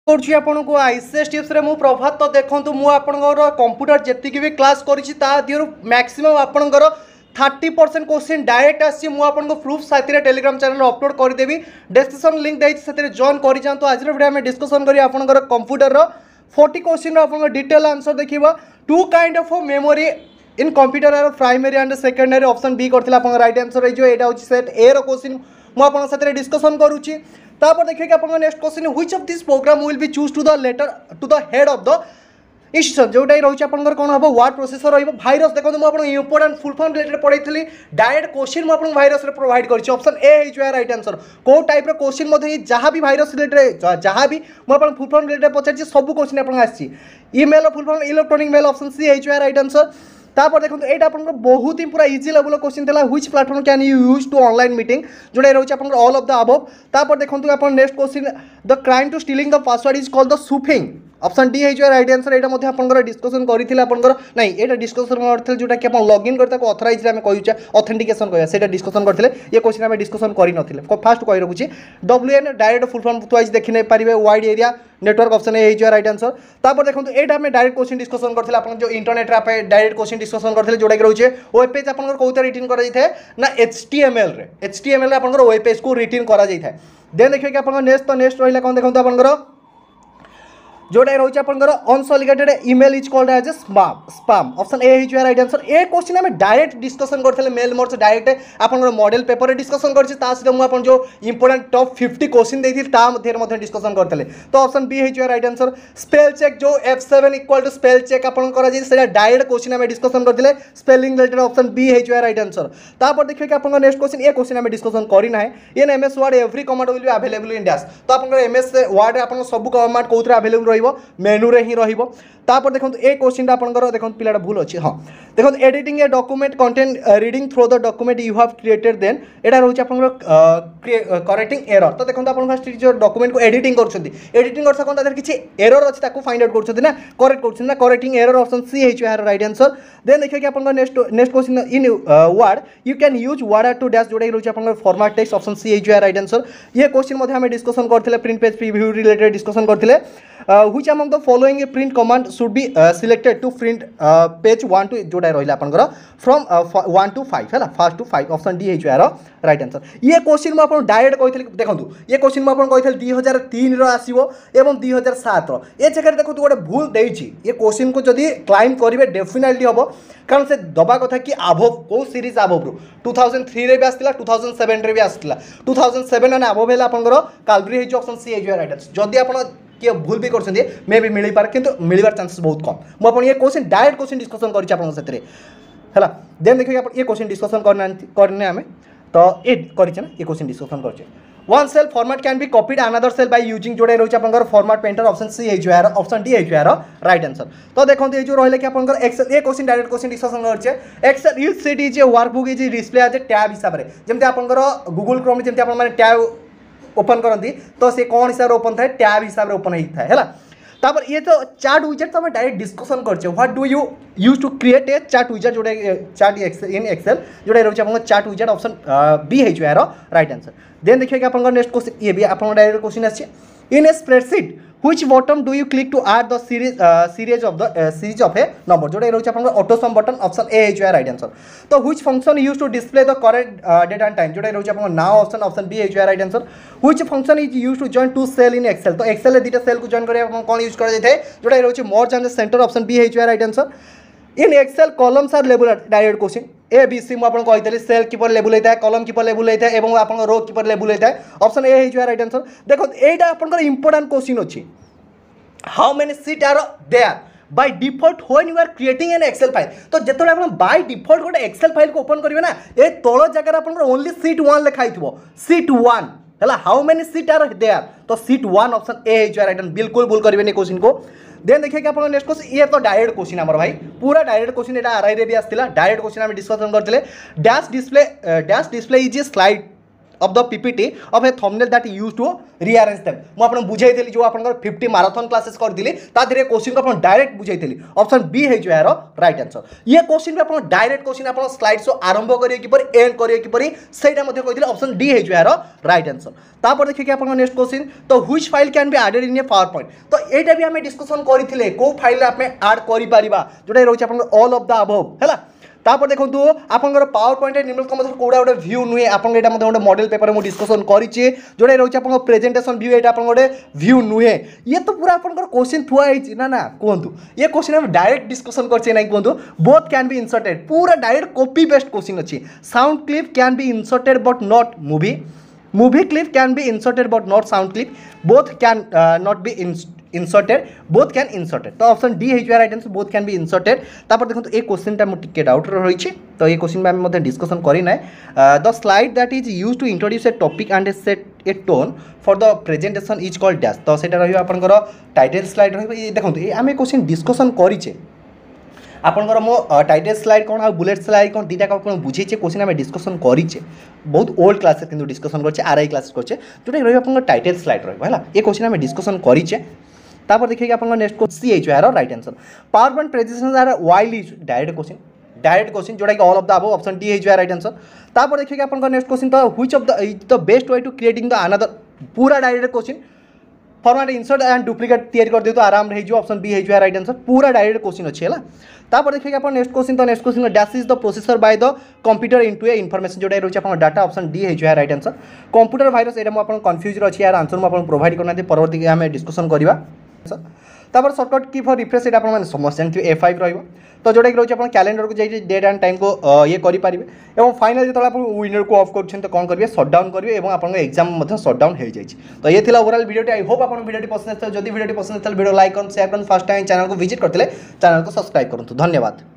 କରୁଛି ଆପଣଙ୍କୁ ଆଇସିଏସ୍ ଟିପ୍ସରେ ମୁଁ ପ୍ରଭାତ। ତ ଦେଖନ୍ତୁ ମୁଁ ଆପଣଙ୍କର କମ୍ପ୍ୟୁଟର ଯେତିକି ବି କ୍ଲାସ୍ କରିଛି ତା ଦେହରୁ ମ୍ୟାକ୍ସିମମ୍ ଆପଣଙ୍କର 30% क्वेश्चन डायरेक्ट आसी मु आपको प्रूफ साथी टेलीग्राम चैनल अपलोड करदेवी। डिस्क्रिप्शन लिंक देती से जॉइन कर जातु। आज वीडियो में डिस्कसन करी आपनकर कंप्यूटर 40 क्वेश्चन आपन डिटेल आंसर देखिबा। Two kind of memory in computer primary and secondary option B करथिला आपन राइट आंसर जो एटा होची सेट ए रो क्वेश्चन मु आपन साथी डिस्कसन करूची। तापर देखिए कि आपन next question which of this program will be choose to the letter to the head of the institution जोटा रही आपंकर कौन हम वार्ड प्रोसेसर रही भाइरस। देखो मुझे इंपोर्टेंट फुल फॉर्म रिलेटेड पढ़ी डायरेक्ट क्वेश्चन मुझे भाइरस प्रोवाइड कर ऑप्शन ए हो राइट आंसर। कौ टाइप क्वेश्चन जहाँ भी भाइरस रिलेटेड जहाँ भी मुझे फुल फॉर्म रिलेटेड पचार सब क्वेश्चन आपको आसी email full form electronic mail option C हो राइट आंसर। तापर देखो यहाँ आप बहुत ही पूरा इजी लेवल क्वेश्चन था which platform can you use to online meeting जोटा रही आप ऑल ऑफ द अबव। तापर देखो आप next question the crime to stealing the password is called the spoofing option D हो राइट आंसर। यहाँ आप डिस्कसन कर नहीं ये डिस्कसन करते जोटा कि लॉगिन कर ऑथराइज आम कहे ऑथेंटिकेशन कहवा डिस्कसन करते ये क्वेश्चन आम डिस्कसन कर फास्ट कही रखुच्छी WN direct full form wise देखी पारे wide area network option A हो राइट आंसर। तापर देखो यहाँ आम डायरेक्ट क्वेश्चन डिस्कसन करते आप जो इंटरनेट डायरेक्ट क्वेश्चन डिस्कसन करते जोटा कि रोचे वेब पेज आप कौन रिटर्न कराए ना HTML आप वेब पेज को रिटर्न कराए। देन देखिए कि आप नेक्स्ट रहा कौन देखो आप जोटा रही है unsolicited email is called as a spam option A हो राइट आंसर। ए क्वेश्चन आम डायरेक्ट डिस्कसन करते मेल मोर्स डायरेक्ट आप मॉडल पेपर डिस्कसन कर सहित मुझे जो इंपोर्टेंट टॉप 50 क्वेश्चन देती डिस्कसन करते तो ऑप्शन बी हो राइट आंसर। स्पेल चेक जो F7 equal to spell check आप डायरेक्ट क्वेश्चन आम डिस्कसन करते स्पेलिंग रिलेटेड ऑप्शन बी हो राइट आंसर। तापर देखिए कि आप नेक्स्ट क्वेश्चन ये क्वेश्चन आम डिस्कसन करना है इन MS word every command will be available in dash. तो आप MS वर्ड आप सब कमांड कौन अवेलेबल रही मेनू रे ही रही। तापर देखो ए क्वेश्चन आपंकर देखो पिलाटा भूल अच्छी हाँ देखो editing a document content reading through the document you have created then एटा रोच आपंकर करेक्टिंग एरर। तो देखो आप फास्ट जो डॉक्यूमेंट को एडिटिंग एडिटिंग कर सकते किसी एरर अच्छी फाइंड आउट कर करेक्ट कर करेक्टिंग एरर ऑप्शन सी हो राइट आंसर। देन देखिए कि आप next question in word you can use word to dash जोटा रोच आप फॉर्मेट टेक्स्ट ऑप्शन सी हो राइट आंसर। ये क्वेश्चन आम डिस्कसन करते print page preview related discussion करते which among the following print command should be selected to print page 1 to जोटा रहा आपंकर from 1 to 5 है फर्स्ट टू 5 ऑप्शन डी हो राइट आंसर। ये क्वेश्चन मुझे डायरेक्ट कही देखो ये क्वेश्चन मुझे कही 2003 आसो एवं 2007 ये जगह देखो गोटे भूल देती ये क्वेश्चन को जब क्लाइम करेंगे डेफिनेटली हम कारण से दबा कथा कि आभव कौ सीरीज आभव 2003 रे भी आसला 2007 रे भी आसला 2007 एंड आभव है आपंकर कालब्री हो ऑप्शन सी हो राइट आंसर। जदि आप किए भूल भी कर मे भी मिल पारे किंतु मिलवार चांसेस बहुत कम मुझे ये क्वेश्चन डायरेक्ट क्वेश्चन डिस्कसन कर देन देखिए आप ये क्वेश्चन डिस्कसन करने आम तो ये करना ये क्वेश्चन डिस्कसन कर one cell format can be copied another cell by using जोड़ा रही है फॉर्मेट पेंटर ऑप्शन सी हो ऑप्शन डी हो राइट आंसर। तो देखो ये जो रहा कि आप एक्सेल ये क्वेश्चन डायरेक्ट क्वेश्चन डिस्कसन कर Excel use sheet is a workbook is display as a tab हिसाब से जमी आप गूगल क्रोम जमी आप टैब ओपन करती तो सी कौन हिसाब से ओपन थाए टैब हिसाब से ओपन होता है। तापर ये तो चार्ट विजेट तो डायरेक्ट डिस्कसन करछे what do you use to create a chart विजेट जोड़ा चार्ट इन एक्सेल जोड़ा रही है चार्ट विजेट ऑप्शन बी हो राइट आंसर। देन देखिए कि आप नेक्स्ट क्वेश्चन ये भी आप डायरेक्ट क्वेश्चन आछे इन ए spreadsheet which bottom do you click to add the series of a number जोटा रही है auto sum button option A हो राइट आंसर। तो which function use to display the correct date and time जोटा रही है now option B हो right answer. which function is used to join two cell in excel तो Excel दुटा cell को join करने कौन यूज कर जोटा रही है merge and centre option B हो right answer. In Excel columns are label direct question A B C मुझे कही सेल किपर लेबुल होता है कॉलम किपर लेबुल होता है और आप रो किपर लेबुल होता है ऑप्शन ए हो राइट आंसर। देखो यहाँ आप इंपोर्टेंट क्वेश्चन अच्छी how many sheet are there by default when you are creating an Excel file. तो जिते आप बाय डिफॉल्ट गोटे एक्सेल फाइल को ओपन करेंगे ना ये तल जगह आप ओनली सीट 1 लिखाई सीट 1 है how many sheet are there तो सीट 1 ऑप्शन ए हो राइट बिल्कुल भूल करेंगे क्वेश्चन को। देन देखिए कि आप नेक्स्ट क्वेश्चन ये तो डायरेक्ट क्वेश्चन आम भाई पूरा डायरेक्ट क्वेश्चन यहाँ आरआई रे भी आसला डायरेक्ट क्वेश्चन आम डिस्कसन करते dash display is a slide of the PPT of a thumbnail that used to rearrange them मु आपन बुझाई जो आपन 50 मैराथन क्लासेस कर दिली ता धीरे क्वेश्चन को आपन डायरेक्ट बुझाई ऑप्शन बी है जो यार राइट आंसर ये क्वेश्चन पे आपन डायरेक्ट क्वेश्चन आपन स्लाइड शो आरंभ करिए कि पर एंड करिए कि पर सेटा मध्ये कहि दिले ऑप्शन डी है जो यार राइट आंसर तापर देखिए कि आपन नेक्स्ट क्वेश्चन तो which file can be added in a PowerPoint तो एटा भी हमें डिस्कशन करिथिले को फाइल आपन ऐड करि परिबा जोटा रहउछ आपन ऑल ऑफ द अबव हैला तापर देखो आपंकर पावर पॉइंट निम्नलिखित मध्य कोड़ा गोटे व्यू नुहे आपन एटा मध्य गोटे मॉडल पेपर में डिस्कशन करिछि जोडे रहउछि आपन प्रेजेंटेशन व्यू एटा आपन गोटे व्यू नुहे ये तो पूरा आपनकर क्वेश्चन थुआ है ना ना कहतु ये क्वेश्चन हम डायरेक्ट डिस्कशन करछे नै कहतु बोथ कैन बी इंसर्टेड पूरा डायरेक्ट कॉपी पेस्ट क्वेश्चन अछि sound clip can be inserted but not movie clip can be inserted but not sound clip both can not be inserted both can inserted तो option D है जो right answer both can be inserted तापर देखो ए question टा मु टिके doubt रही छी तो ये क्वेश्चन में हम मते डिस्कशन करी नै the slide that is used to introduce a topic and set a tone for the presentation is called dash तो सेटा रहियो आपनकर टाइटल स्लाइड रहियो ये देखो ए आमे क्वेश्चन डिस्कशन करिचे आपनकर मो टाइटल स्लाइड कौन आ बुलेट स्लाइड कौन दीटा कौन बुझेचे क्वेश्चन आम डिस्कशन करिचे बहुत ओल्ड क्लास किंतु डिस्कशन करछे आरआई क्लास करछे जोटा रहियो आपनकर टाइटल स्लाइड रहियो हैला ए क्वेश्चन आम डिस्कशन करिचे तापर देखिए कि आपनकर नेक्स्ट क्वेश्चन सी एच यार right answer PowerPoint presentation are wild is direct question जोटा कि all of the above option D है राइट आंसर तापर देखिए कि आपनकर नेक्स्ट क्वेश्चन तो which of the best way to creating the another पूरा direct question format insert and duplicate तैयारी कर दियो तो आराम रही जो ऑप्शन बी है राइट आंसर पूरा डायरेक्ट क्वेश्चन अच्छे है तापर देखिए आप next question dash is the processor by the computer into A information जोटा रही है डाटा ऑप्शन डी है राइट आंसर कंप्यूटर वायरस एटा मु कन्फ्यूज अच्छी यार आंसर मुझे प्रोवाइड करना परवर्ती आम डिस्कशन करवा तापर शॉर्टकट की फॉर रिफ्रेश एटा आपन समस्त जानथिबे F5 रहइबो तो जोटा कि रही कैलेंडर को जाइए डेट एंड टाइम को ये करेंगे और फाइनल जो आप विनर को ऑफ कर कौन करेंगे सटडाउन करेंगे और आप एग्जाम सटडाउन हो जाए तो ये थी ओवरऑल वीडियो आई होप आप वीडियो पसंद जब वीडियो पसंद वीडियो लाइक शेयर कर फर्स्ट टाइम चैनल को विजिट करते चैनल को सब्सक्राइब करूँ धन्यवाद।